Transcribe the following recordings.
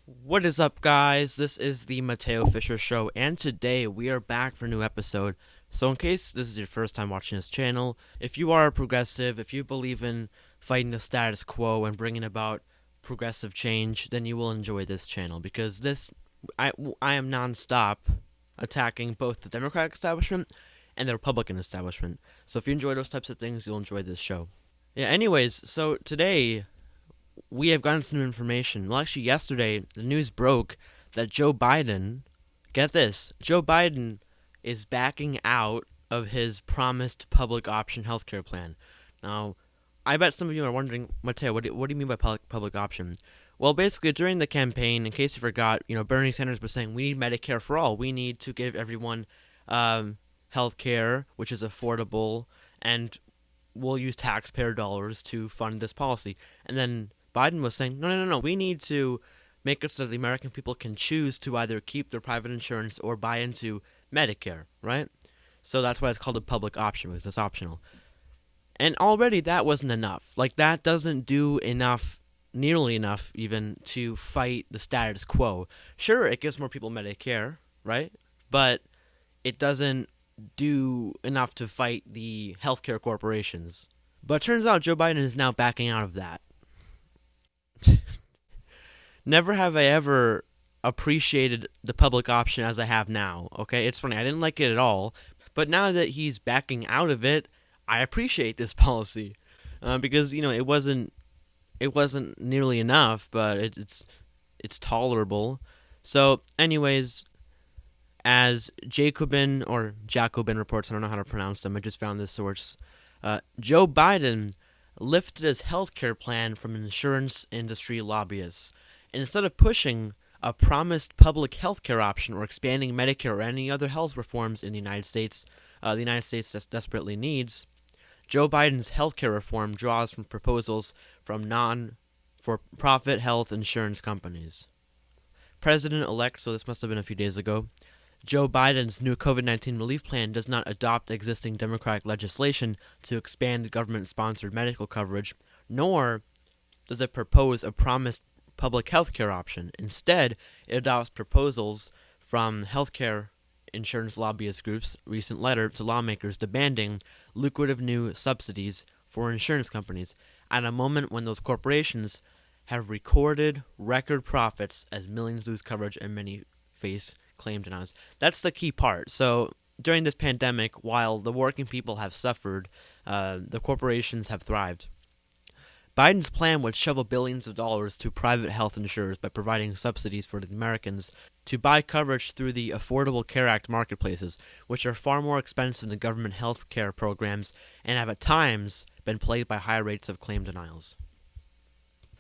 What is up, guys? This is the Mateo Fisher Show, and today we are back for a new episode. So, in case this is your first time watching this channel, if you are a progressive, if you believe in fighting the status quo and bringing about progressive change, then you will enjoy this channel because I am nonstop attacking both the Democratic establishment and the Republican establishment. So, if you enjoy those types of things, you'll enjoy this show. Yeah. Anyways, so today we have gotten some new information. Well, actually, yesterday, the news broke that Joe Biden, get this, Joe Biden is backing out of his promised public option healthcare plan. Now, I bet some of you are wondering, Mateo, what do you mean by public option? Well, basically, during the campaign, in case you forgot, Bernie Sanders was saying we need Medicare for all. We need to give everyone health care, which is affordable, and we'll use taxpayer dollars to fund this policy. And then Biden was saying, no. We need to make it so that the American people can choose to either keep their private insurance or buy into Medicare, right? So that's why it's called a public option, because it's optional. And already that wasn't enough. Like, that doesn't do enough, nearly enough even, to fight the status quo. Sure, it gives more people Medicare, right? But it doesn't do enough to fight the healthcare corporations. But it turns out Joe Biden is now backing out of that. Never have I ever appreciated the public option as I have now, okay? It's funny, I didn't like it at all, but now that he's backing out of it, I appreciate this policy. Because, it wasn't nearly enough, but it's tolerable. So, anyways, as Jacobin reports, I don't know how to pronounce them, I just found this source, Joe Biden lifted his healthcare plan from insurance industry lobbyists. And instead of pushing a promised public healthcare option or expanding Medicare or any other health reforms in the United States desperately needs, Joe Biden's healthcare reform draws from proposals from non-for-profit health insurance companies. President-elect, so this must have been a few days ago, Joe Biden's new COVID-19 relief plan does not adopt existing Democratic legislation to expand government-sponsored medical coverage, nor does it propose a promised public health care option. Instead, it adopts proposals from healthcare insurance lobbyist groups' recent letter to lawmakers demanding lucrative new subsidies for insurance companies at a moment when those corporations have recorded record profits as millions lose coverage and many face claim denials. That's the key part. So during this pandemic, while the working people have suffered, the corporations have thrived. Biden's plan would shovel billions of dollars to private health insurers by providing subsidies for the Americans to buy coverage through the Affordable Care Act marketplaces, which are far more expensive than government health care programs and have at times been plagued by high rates of claim denials.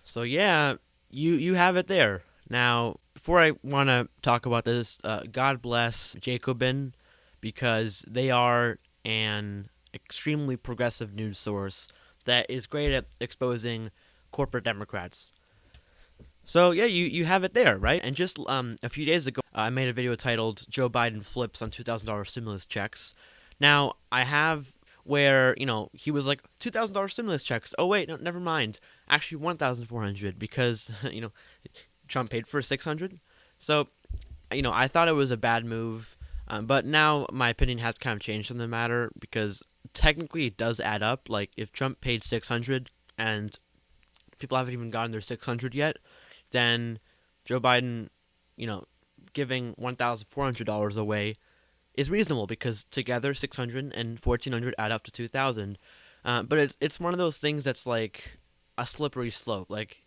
So yeah, you have it there. Now, before I want to talk about this, God bless Jacobin, because they are an extremely progressive news source that is great at exposing corporate Democrats. So yeah, you have it there, right? And just a few days ago, I made a video titled "Joe Biden Flips on $2,000 Stimulus Checks." Now, I have where he was like $2,000 stimulus checks. Oh wait, no, never mind. Actually, 1,400 because Trump paid for 600. So I thought it was a bad move, but now my opinion has kind of changed on the matter because technically it does add up. Like, if Trump paid 600 and people haven't even gotten their 600 yet, then Joe Biden, giving $1,400 away is reasonable because together 600 and 1,400 add up to 2,000. But it's one of those things that's like a slippery slope. Like,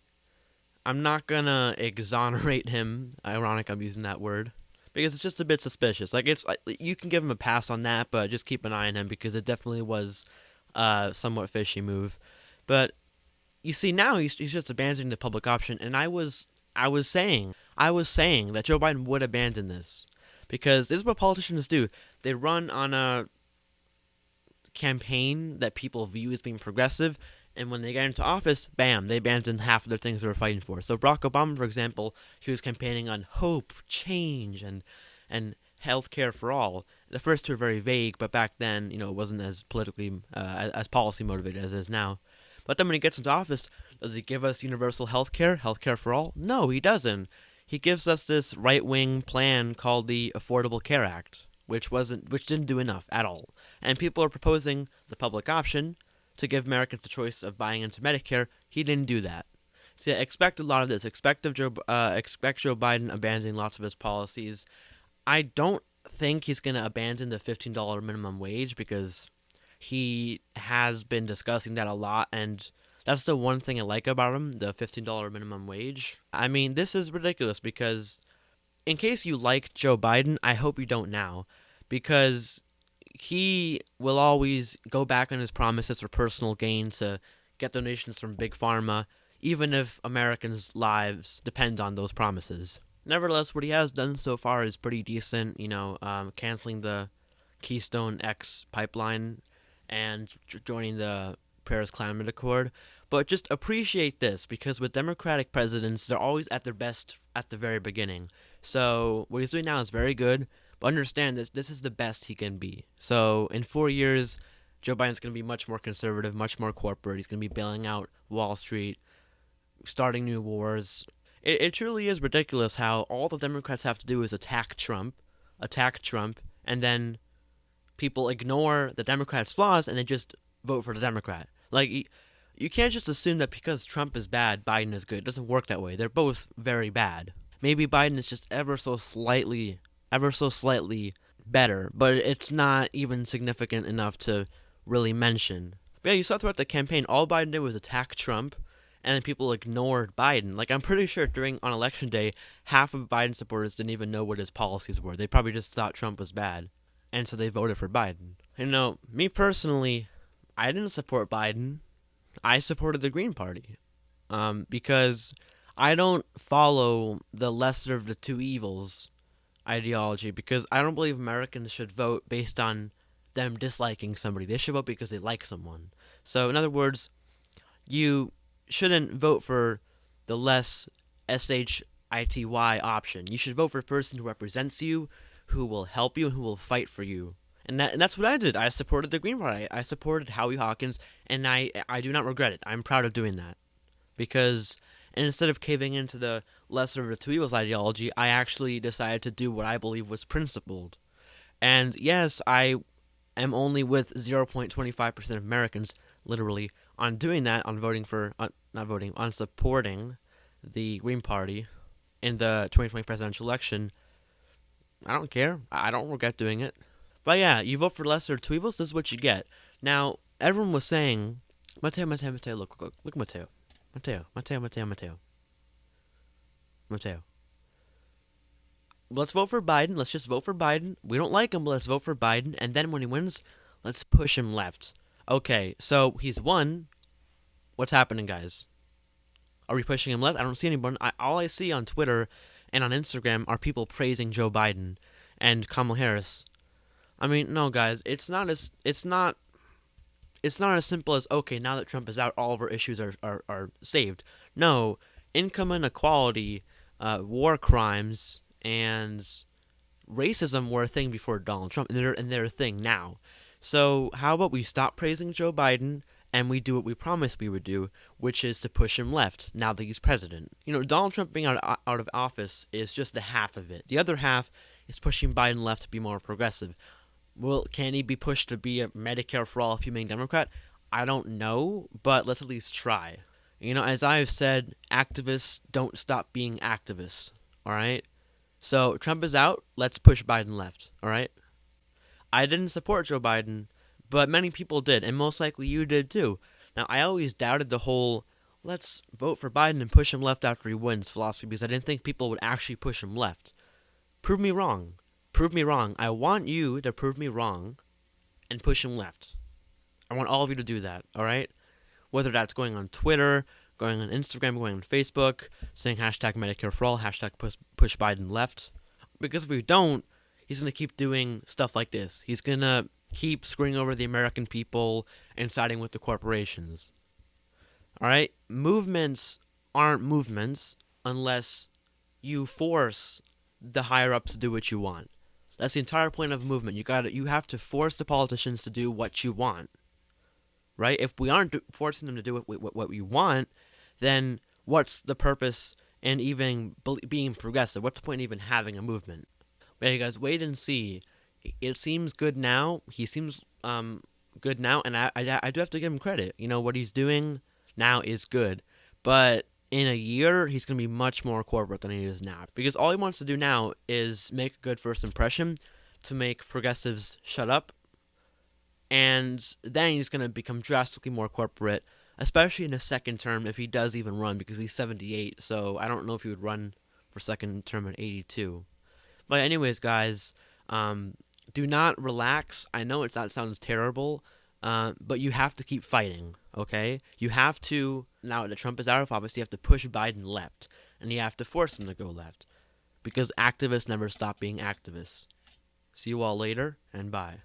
I'm not gonna exonerate him. Ironic, I'm using that word because it's just a bit suspicious. Like, you can give him a pass on that, but just keep an eye on him because it definitely was a somewhat fishy move. But you see, now he's just abandoning the public option, and I was saying that Joe Biden would abandon this because this is what politicians do. They run on a campaign that people view as being progressive, and when they get into office, bam, they abandon half of the things they were fighting for. So Barack Obama, for example, he was campaigning on hope, change, and health care for all. The first two are very vague, but back then, it wasn't as politically, as policy motivated as it is now. But then when he gets into office, does he give us universal health care for all? No, he doesn't. he gives us this right-wing plan called the Affordable Care Act, which didn't do enough at all. And people are proposing the public option to give Americans the choice of buying into Medicare. He didn't do that. So yeah, expect a lot of this. Expect Joe Biden abandoning lots of his policies. I don't think he's going to abandon the $15 minimum wage because he has been discussing that a lot, and that's the one thing I like about him, the $15 minimum wage. I mean, this is ridiculous because in case you like Joe Biden, I hope you don't now, because he will always go back on his promises for personal gain to get donations from Big Pharma, even if Americans' lives depend on those promises. Nevertheless, what he has done so far is pretty decent, canceling the Keystone X pipeline and joining the Paris Climate Accord. But just appreciate this, because with Democratic presidents, they're always at their best at the very beginning. So what he's doing now is very good, but understand this is the best he can be. So in 4 years, Joe Biden's going to be much more conservative, much more corporate. He's going to be bailing out Wall Street, starting new wars. It truly is ridiculous how all the Democrats have to do is attack Trump, and then people ignore the Democrats' flaws and they just vote for the Democrat. Like, you can't just assume that because Trump is bad, Biden is good. It doesn't work that way. They're both very bad. Maybe Biden is just ever so slightly better, but it's not even significant enough to really mention. But yeah, you saw throughout the campaign, all Biden did was attack Trump, and then people ignored Biden. Like, I'm pretty sure on Election Day, half of Biden supporters didn't even know what his policies were. They probably just thought Trump was bad, and so they voted for Biden. Me personally, I didn't support Biden. I supported the Green Party, because I don't follow the lesser of the two evils ideology, because I don't believe Americans should vote based on them disliking somebody. They should vote because they like someone. So, in other words, you shouldn't vote for the less shity option. You should vote for a person who represents you, who will help you, and who will fight for you. And that's what I did. I supported the Green Party. I supported Howie Hawkins, and I do not regret it. I'm proud of doing that. Because instead of caving into the lesser of the two evils ideology, I actually decided to do what I believe was principled. And yes, I am only with 0.25% of Americans, literally, on doing that, on supporting the Green Party in the 2020 presidential election. I don't care. I don't regret doing it. But yeah, you vote for lesser of two evils, this is what you get. Now, everyone was saying, Mateo, look, Mateo. Mateo. Let's vote for Biden. Let's just vote for Biden. We don't like him, but let's vote for Biden. And then when he wins, let's push him left. Okay, so he's won. What's happening, guys? Are we pushing him left? I don't see anyone. All I see on Twitter and on Instagram are people praising Joe Biden and Kamala Harris. I mean, no, guys, it's not as simple as, okay, now that Trump is out, all of our issues are saved. No, income inequality, war crimes, and racism were a thing before Donald Trump, and they're a thing now. So how about we stop praising Joe Biden and we do what we promised we would do, which is to push him left now that he's president. Donald Trump being out of office is just the half of it. The other half is pushing Biden left to be more progressive. Well, can he be pushed to be a Medicare for all fuming Democrat? I don't know, but let's at least try. As I've said, activists don't stop being activists, alright? So, Trump is out, let's push Biden left, alright? I didn't support Joe Biden, but many people did, and most likely you did too. Now, I always doubted the whole, let's vote for Biden and push him left after he wins philosophy, because I didn't think people would actually push him left. Prove me wrong. Prove me wrong. I want you to prove me wrong and push him left. I want all of you to do that, alright? Whether that's going on Twitter, going on Instagram, going on Facebook, saying hashtag Medicare for all, hashtag push Biden left. Because if we don't, he's going to keep doing stuff like this. He's going to keep screwing over the American people and siding with the corporations. Alright? Movements aren't movements unless you force the higher-ups to do what you want. That's the entire point of a movement. You have to force the politicians to do what you want. Right? If we aren't forcing them to do what we want, then what's the purpose and even being progressive. What's the point in even having a movement? But hey, guys, wait and see. It seems good now. He seems good now, and I do have to give him credit. You know, what he's doing now is good. But in a year, he's going to be much more corporate than he is now. Because all he wants to do now is make a good first impression to make progressives shut up. And then he's going to become drastically more corporate, especially in his second term if he does even run, because he's 78. So I don't know if he would run for second term at 82. But anyways, guys, do not relax. I know that sounds terrible, but you have to keep fighting, okay? You have to, now that Trump is out of office, you have to push Biden left, and you have to force him to go left, because activists never stop being activists. See you all later, and bye.